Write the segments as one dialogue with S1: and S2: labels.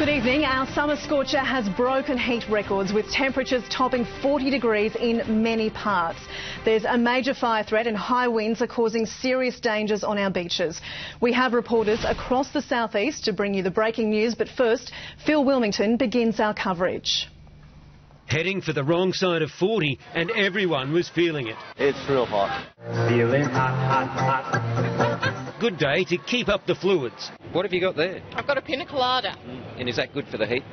S1: Good evening. Our summer scorcher has broken heat records with temperatures topping 40 degrees in many parts. There's a major fire threat and high winds are causing serious dangers on our beaches. We have reporters across the southeast to bring you the breaking news, but first, Phil Wilmington begins our coverage.
S2: Heading for the wrong side of 40 and everyone was feeling it.
S3: It's real hot.
S4: Feeling hot, hot, hot.
S2: Good day to keep up the fluids.
S5: What have you got there?
S6: I've got a pina colada.
S5: And is that good for the heat?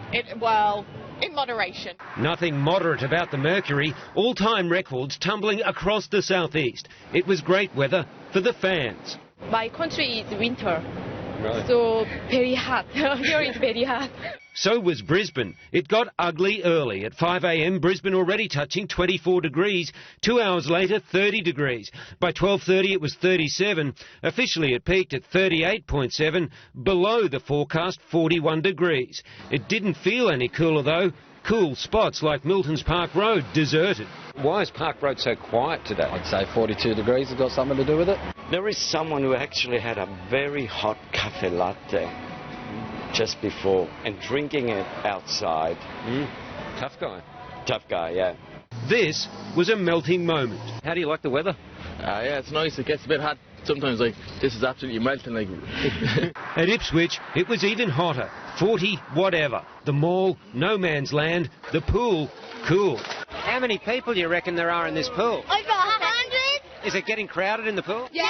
S6: Well, in moderation.
S2: Nothing moderate about the mercury. All-time records tumbling across the southeast. It was great weather for the fans.
S6: My country is winter.
S5: Right.
S6: So very hot. Here it's very hot.
S2: So was Brisbane. It got ugly early. At 5 a.m, Brisbane already touching 24 degrees. 2 hours later, 30 degrees. By 12:30, it was 37. Officially, it peaked at 38.7, below the forecast 41 degrees. It didn't feel any cooler, though. Cool spots like Milton's Park Road deserted.
S5: Why is Park Road so quiet today?
S3: I'd say 42 degrees has got something to do with it.
S4: There is someone who actually had a very hot cafe latte just before and drinking it outside.
S5: Tough guy.
S4: Tough guy, yeah.
S2: This was a melting moment.
S5: How do you like the weather?
S3: Yeah, it's nice. It gets a bit hot. Sometimes, this is absolutely melting,
S2: At Ipswich, it was even hotter. 40 whatever. The mall, no man's land. The pool, cool.
S7: How many people do you reckon there are in this pool?
S6: Over 100.
S7: Is it getting crowded in the pool?
S6: Yeah.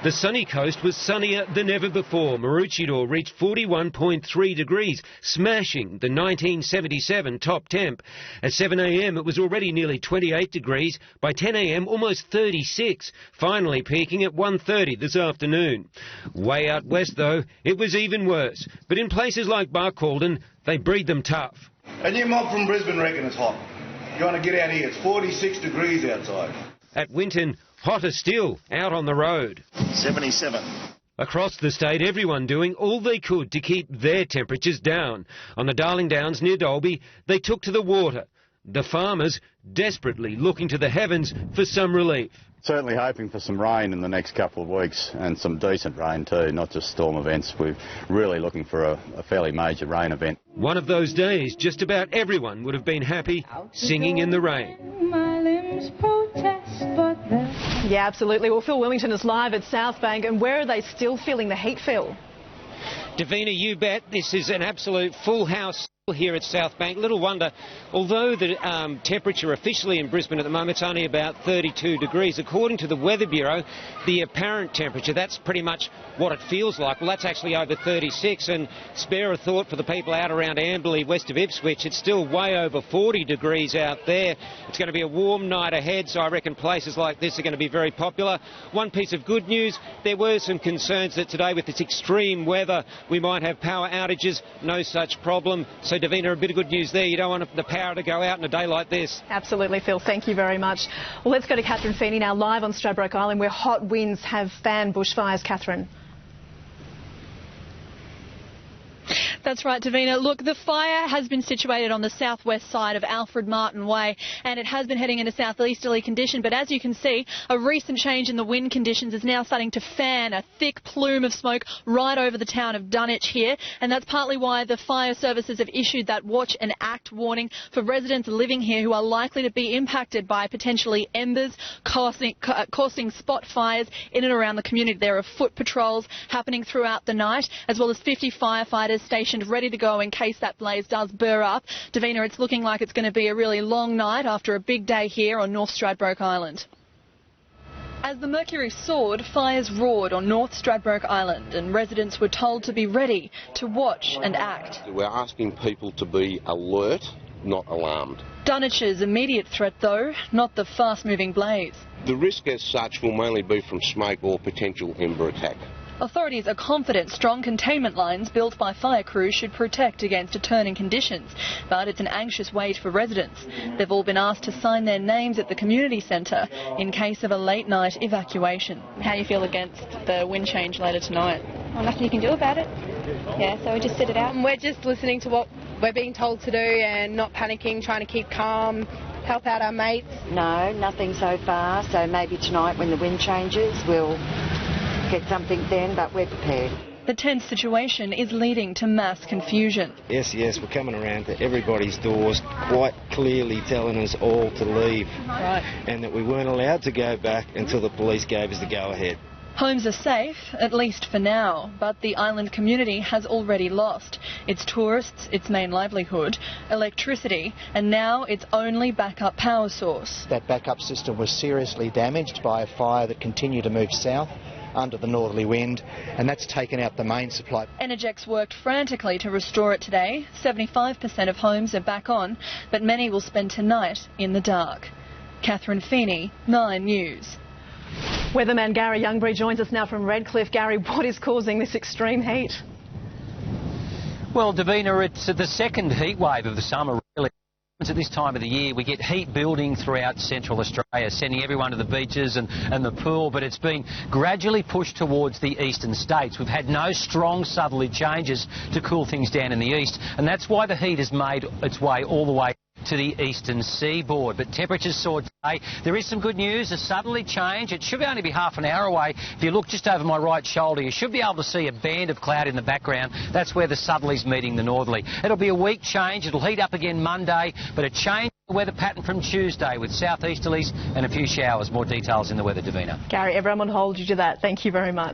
S2: The sunny coast was sunnier than ever before. Maroochydore reached 41.3 degrees, smashing the 1977 top temp. At 7 a.m, it was already nearly 28 degrees. By 10 a.m, almost 36, finally peaking at 1:30 this afternoon. Way out west, though, it was even worse. But in places like Barcaldine, they breed them tough.
S8: A new mob from Brisbane reckon it's hot. You want to get out here, it's 46 degrees outside.
S2: At Winton, hotter still, out on the road.
S8: 77.
S2: Across the state, everyone doing all they could to keep their temperatures down. On the Darling Downs near Dalby, they took to the water. The farmers desperately looking to the heavens for some relief.
S9: Certainly hoping for some rain in the next couple of weeks, and some decent rain too, not just storm events. We're really looking for a fairly major rain event.
S2: One of those days, just about everyone would have been happy singing in the rain.
S1: Yeah, absolutely. Well, Phil Wilmington is live at South Bank, and where are they still feeling the heat, Phil?
S7: Davina, you bet. This is an absolute full house here at South Bank. Little wonder, although the temperature officially in Brisbane at the moment is only about 32 degrees, according to the Weather Bureau, the apparent temperature, that's pretty much what it feels like. Well, that's actually over 36, and spare a thought for the people out around Amberley, west of Ipswich. It's still way over 40 degrees out there. It's going to be a warm night ahead, so I reckon places like this are going to be very popular. One piece of good news, there were some concerns that today with this extreme weather we might have power outages. No such problem. So Davina, a bit of good news there. You don't want the power to go out in a day like this.
S1: Absolutely, Phil. Thank you very much. Well, let's go to Catherine Feeney now, live on Stradbroke Island, where hot winds have fanned bushfires. Catherine.
S10: That's right, Davina. Look, the fire has been situated on the southwest side of Alfred Martin Way, and it has been heading into southeasterly condition. But as you can see, a recent change in the wind conditions is now starting to fan a thick plume of smoke right over the town of Dunwich here. And that's partly why the fire services have issued that watch and act warning for residents living here who are likely to be impacted by potentially embers causing spot fires in and around the community. There are foot patrols happening throughout the night, as well as 50 firefighters stationed ready to go in case that blaze does burr up. Davina, it's looking like it's going to be a really long night after a big day here on North Stradbroke Island. As the mercury soared, fires roared on North Stradbroke Island, and residents were told to be ready to watch and act.
S11: We're asking people to be alert, not alarmed.
S10: Dunwich's immediate threat, though, not the fast-moving blaze.
S11: The risk as such will mainly be from smoke or potential ember attack.
S10: Authorities are confident strong containment lines built by fire crews should protect against deterring conditions, but it's an anxious wait for residents. They've all been asked to sign their names at the community centre in case of a late-night evacuation. How do you feel against the wind change later tonight?
S12: Well, nothing you can do about it. Yeah, so we just sit it out.
S6: We're just listening to what we're being told to do and not panicking, trying to keep calm, help out our mates.
S13: No, nothing so far, so maybe tonight when the wind changes we'll get something then, but we're prepared.
S10: The tense situation is leading to mass confusion.
S14: Yes, we're coming around to everybody's doors, quite clearly telling us all to leave.
S10: Right.
S14: And that we weren't allowed to go back until the police gave us the go-ahead.
S10: Homes are safe, at least for now, but the island community has already lost its tourists, its main livelihood, electricity, and now its only backup power source.
S15: That backup system was seriously damaged by a fire that continued to move south under the northerly wind, and that's taken out the main supply.
S10: Energex worked frantically to restore it today. 75% of homes are back on, but many will spend tonight in the dark. Catherine Feeney, 9 News.
S1: Weatherman Gary Youngbury joins us now from Redcliffe. Gary, what is causing this extreme heat?
S16: Well, Davina, it's the second heat wave of the summer, really. At this time of the year, we get heat building throughout central Australia, sending everyone to the beaches and the pool, but it's been gradually pushed towards the eastern states. We've had no strong southerly changes to cool things down in the east, and that's why the heat has made its way all the way to the eastern seaboard. But temperatures soared today. There is some good news, a southerly change. It should only be half an hour away. If you look just over my right shoulder, you should be able to see a band of cloud in the background. That's where the southerly's meeting the northerly. It'll be a weak change. It'll heat up again Monday, but a change in the weather pattern from Tuesday with southeasterlies and a few showers. More details in the weather, Davina.
S1: Gary, everyone will hold you to that. Thank you very much.